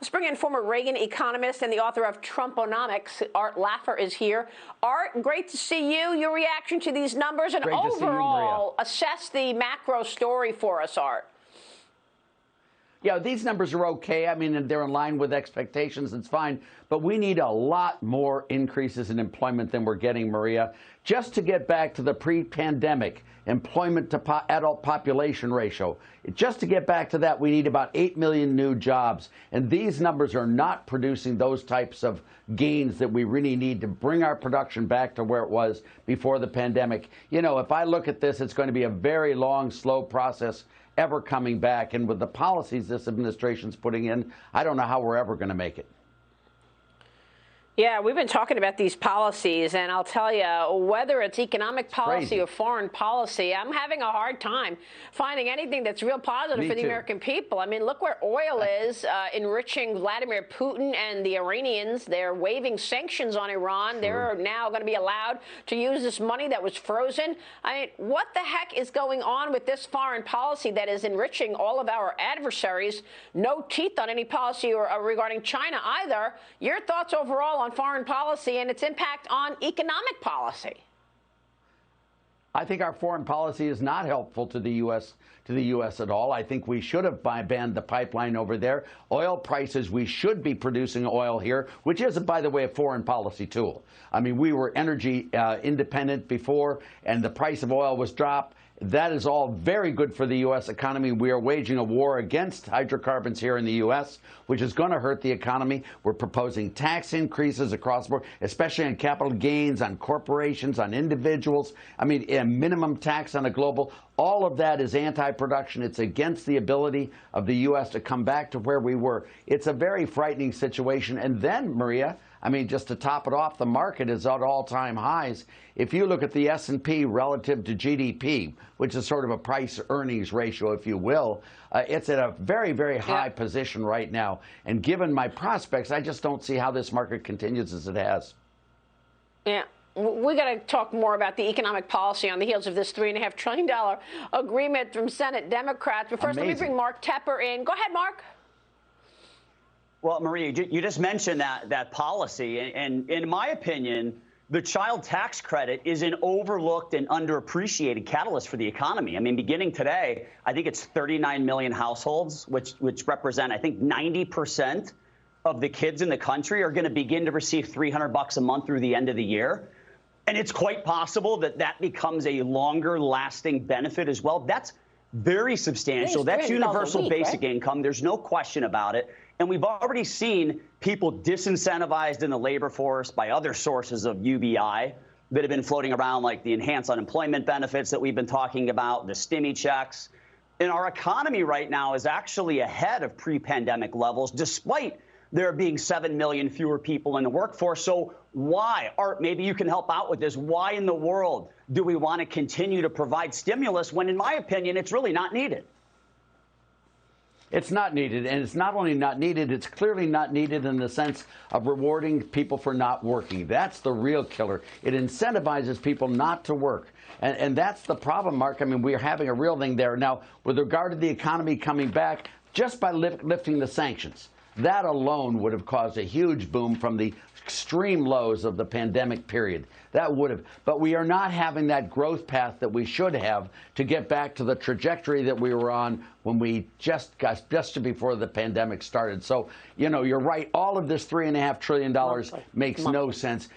Let's bring in former Reagan economist and the author of Trumponomics. Art Laffer is here. Art, great to see you. Your reaction to these numbers and overall assess the macro story for us, Art. Yeah, these numbers are okay. I mean, they're in line with expectations. It's fine. But we need a lot more increases in employment than we're getting, Maria, just to get back to the pre-pandemic employment to adult population ratio. Just to get back to that, we need about 8 million new jobs. And these numbers are not producing those types of gains that we really need to bring our production back to where it was before the pandemic. You know, if I look at this, it's going to be a very long, slow process ever coming back. And with the policies this administration's putting in, I don't know how we're ever going to make it. Yeah, we've been talking about these policies, and I'll tell you, whether it's economic policy or foreign policy, I'm having a hard time finding anything that's real positive for the American people. I mean, look where oil is, enriching Vladimir Putin and the Iranians. They're waiving sanctions on Iran. They're now going to be allowed to use this money that was frozen. I mean, what the heck is going on with this foreign policy that is enriching all of our adversaries? No teeth on any policy regarding China either. Your thoughts overall on foreign policy and its impact on economic policy? I think our foreign policy is not helpful to the U.S. At all. I think we should have banned the pipeline over there. Oil prices, we should be producing oil here, which is, by the way, a foreign policy tool. I mean, we were energy independent before, and the price of oil was dropped. That is all very good for the U.S. economy. We are waging a war against hydrocarbons here in the U.S., which is going to hurt the economy. We're proposing tax increases across the board, especially on capital gains, on corporations, on individuals. I mean, a minimum tax on a global. All of that is anti-production. It's against the ability of the U.S. to come back to where we were. It's a very frightening situation. And then, Maria, I mean, just to top it off, the market is at all-time highs. If you look at the S&P relative to GDP, which is sort of a price-earnings ratio, if you will, it's at a very, very high position right now. And given my prospects, I just don't see how this market continues as it has. Yeah. We got to talk more about the economic policy on the heels of this $3.5 trillion agreement from Senate Democrats. But first, let me bring Mark Tepper in. Go ahead, Mark. Well, Maria, you just mentioned that policy, and in my opinion, the child tax credit is an overlooked and underappreciated catalyst for the economy. I mean, beginning today, I think it's 39 million households, which represent, I think, 90% of the kids in the country are going to begin to receive $300 a month through the end of the year. And it's quite possible that that becomes a longer-lasting benefit as well. That's very substantial. That's universal basic income. There's no question about it. And we've already seen people disincentivized in the labor force by other sources of UBI that have been floating around, like the enhanced unemployment benefits that we've been talking about, the stimmy checks. And our economy right now is actually ahead of pre-pandemic levels, despite there being 7 million fewer people in the workforce. So why, Art, maybe you can help out with this. Why in the world do we want to continue to provide stimulus when, in my opinion, it's really not needed? It's not needed, and it's not only not needed, it's clearly not needed in the sense of rewarding people for not working. That's the real killer. It incentivizes people not to work. And that's the problem, Mark. I mean, we're having a real thing there. Now, with regard to the economy coming back, just by lifting the sanctions, that alone would have caused a huge boom from the extreme lows of the pandemic period. That would have. But we are not having that growth path that we should have to get back to the trajectory that we were on when we just before the pandemic started. So, you know, you're right. All of this $3.5 trillion makes no sense.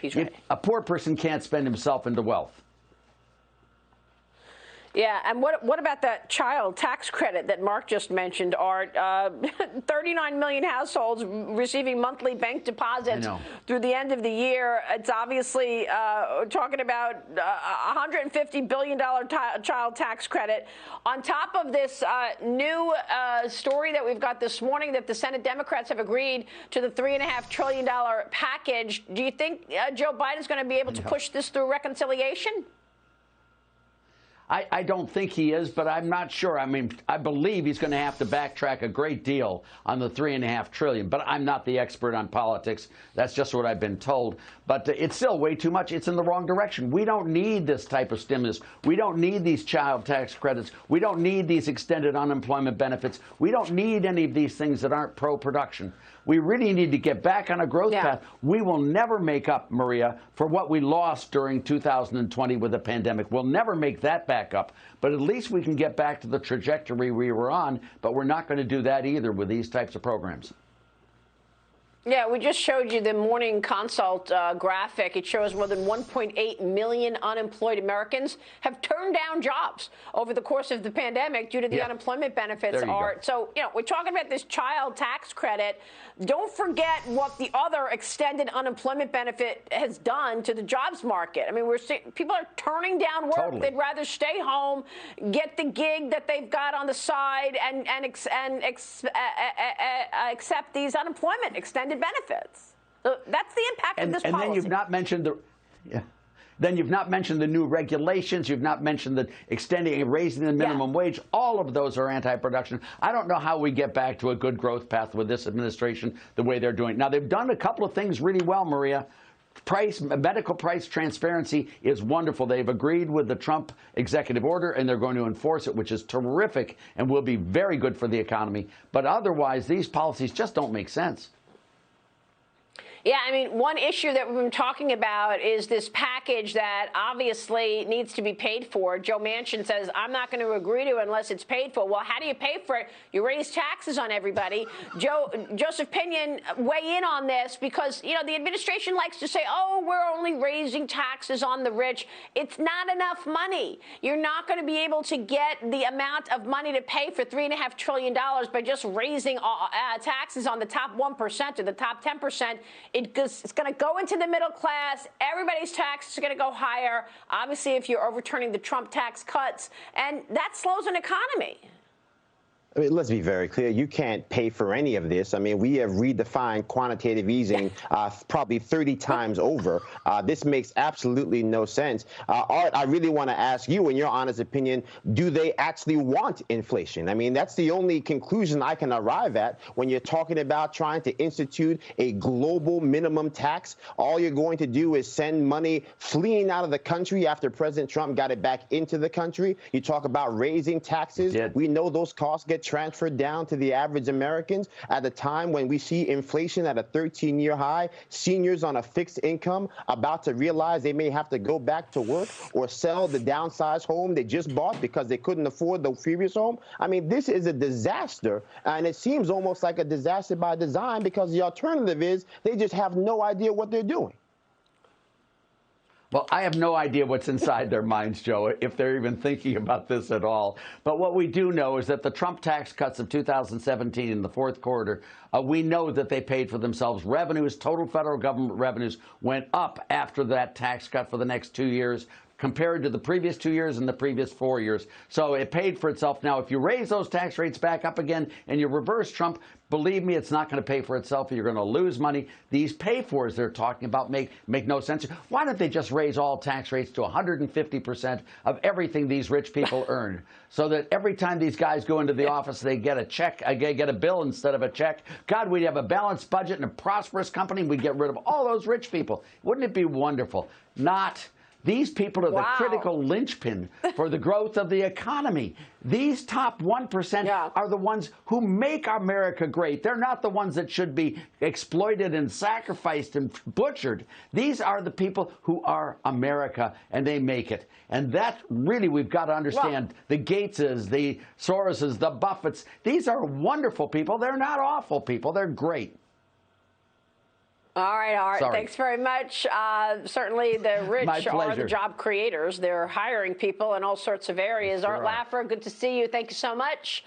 A poor person can't spend himself into wealth. Yeah, and what about that child tax credit that Mark just mentioned, Art? 39 million households receiving monthly bank deposits through the end of the year. It's obviously talking about $150 billion child tax credit. On top of this new story that we've got this morning that the Senate Democrats have agreed to the $3.5 trillion package, do you think Joe Biden's going to be able to push this through reconciliation? I don't think he is, but I'm not sure. I mean, I believe he's going to have to backtrack a great deal on the $3.5 trillion, but I'm not the expert on politics. That's just what I've been told. But it's still way too much. It's in the wrong direction. We don't need this type of stimulus. We don't need these child tax credits. We don't need these extended unemployment benefits. We don't need any of these things that aren't pro-production. We really need to get back on a growth path. We will never make up, Maria, for what we lost during 2020 with the pandemic. We'll never make that back up. But at least we can get back to the trajectory we were on. But we're not going to do that either with these types of programs. Yeah, we just showed you the Morning Consult graphic. It shows more than 1.8 million unemployed Americans have turned down jobs over the course of the pandemic due to the unemployment benefits, Art. So, we're talking about this child tax credit. Don't forget what the other extended unemployment benefit has done to the jobs market. I mean, we're seeing people are turning down work. Totally. They'd rather stay home, get the gig that they've got on the side, and accept these unemployment extended benefits. So that's the impact of this policy. And then you've not mentioned then you've not mentioned the new regulations. You've not mentioned the extending and raising the minimum wage. All of those are anti-production. I don't know how we get back to a good growth path with this administration the way they're doing. Now, they've done a couple of things really well, Maria. Medical price transparency is wonderful. They've agreed with the Trump executive order, and they're going to enforce it, which is terrific and will be very good for the economy. But otherwise, these policies just don't make sense. Yeah, I mean, one issue that we've been talking about is this package that obviously needs to be paid for. Joe Manchin says, I'm not going to agree to it unless it's paid for. Well, how do you pay for it? You raise taxes on everybody. Joseph Pinion, weigh in on this because, the administration likes to say, oh, we're only raising taxes on the rich. It's not enough money. You're not going to be able to get the amount of money to pay for $3.5 trillion by just raising taxes on the top 1% or the top 10%. It's going to go into the middle class. Everybody's taxes are going to go higher, obviously, if you're overturning the Trump tax cuts. And that slows an economy. I mean, let's be very clear. You can't pay for any of this. I mean, we have redefined quantitative easing probably 30 times over. This makes absolutely no sense. Art, I really want to ask you, in your honest opinion, do they actually want inflation? I mean, that's the only conclusion I can arrive at when you're talking about trying to institute a global minimum tax. All you're going to do is send money fleeing out of the country after President Trump got it back into the country. You talk about raising taxes. We know those costs get transferred down to the average Americans at a time when we see inflation at a 13-year high, seniors on a fixed income about to realize they may have to go back to work or sell the downsized home they just bought because they couldn't afford the previous home. I mean, this is a disaster, and it seems almost like a disaster by design because the alternative is they just have no idea what they're doing. Well, I have no idea what's inside their minds, Joe, if they're even thinking about this at all. But what we do know is that the Trump tax cuts of 2017 in the fourth quarter, we know that they paid for themselves. Revenues, total federal government revenues, went up after that tax cut for the next 2 years compared to the previous 2 years and the previous 4 years. So it paid for itself. Now, if you raise those tax rates back up again and you reverse Trump, believe me, it's not going to pay for itself. You're going to lose money. These pay-fors they're talking about make no sense. Why don't they just raise all tax rates to 150% of everything these rich people earn, so that every time these guys go into the office, they get a check, get a bill instead of a check? God, we'd have a balanced budget and a prosperous company, and we'd get rid of all those rich people. Wouldn't it be wonderful? Not. These people are the critical linchpin for the growth of the economy. These top 1% are the ones who make America great. They're not the ones that should be exploited and sacrificed and butchered. These are the people who are America, and they make it. And that really we've got to understand. The Gateses, the Soroses, the Buffetts, these are wonderful people. They're not awful people. They're great. All right, Art. Thanks very much. Certainly the rich are the job creators. They're hiring people in all sorts of areas. Art Laffer, good to see you. Thank you so much.